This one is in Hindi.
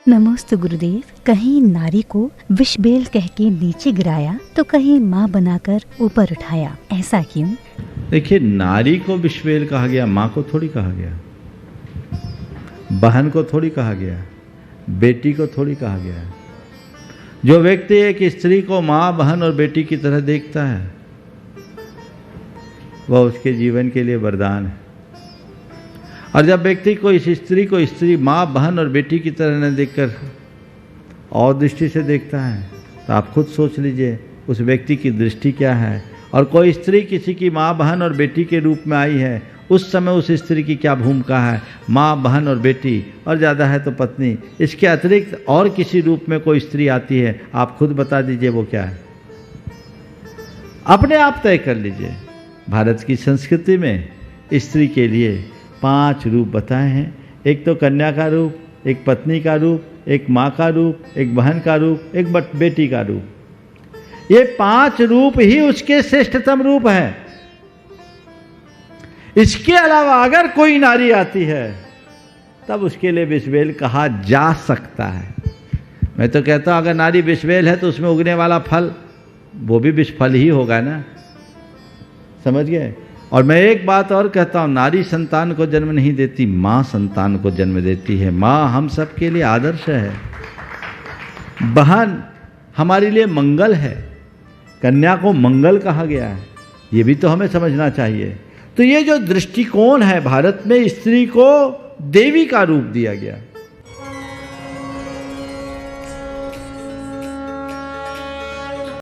नमोस्तु गुरुदेव। कहीं नारी को विषबेल कह के नीचे गिराया तो कहीं माँ बनाकर ऊपर उठाया, ऐसा क्यों? देखिए, नारी को विषबेल कहा गया, माँ को थोड़ी कहा गया, बहन को थोड़ी कहा गया, बेटी को थोड़ी कहा गया। जो व्यक्ति एक स्त्री को माँ, बहन और बेटी की तरह देखता है वह उसके जीवन के लिए वरदान है। और जब व्यक्ति को इस स्त्री को स्त्री, माँ, बहन और बेटी की तरह न देखकर और दृष्टि से देखता है तो आप खुद सोच लीजिए उस व्यक्ति की दृष्टि क्या है। और कोई स्त्री किसी की माँ, बहन और बेटी के रूप में आई है, उस समय उस स्त्री की क्या भूमिका है? माँ, बहन और बेटी, और ज़्यादा है तो पत्नी। इसके अतिरिक्त और किसी रूप में कोई स्त्री आती है, आप खुद बता दीजिए वो क्या है। अपने आप तय कर लीजिए। भारत की संस्कृति में स्त्री के लिए 5 रूप बताए हैं। एक तो कन्या का रूप, एक पत्नी का रूप, एक माँ का रूप, एक बहन का रूप, एक बेटी का रूप। ये 5 रूप ही उसके श्रेष्ठतम रूप है। इसके अलावा अगर कोई नारी आती है तब उसके लिए विषबेल कहा जा सकता है। मैं तो कहता हूं अगर नारी विषबेल है तो उसमें उगने वाला फल वो भी विषफल ही होगा ना, समझ गए? और मैं एक बात और कहता हूं, नारी संतान को जन्म नहीं देती, माँ संतान को जन्म देती है। माँ हम सब के लिए आदर्श है, बहन हमारे लिए मंगल है, कन्या को मंगल कहा गया है, ये भी तो हमें समझना चाहिए। तो ये जो दृष्टिकोण है, भारत में स्त्री को देवी का रूप दिया गया।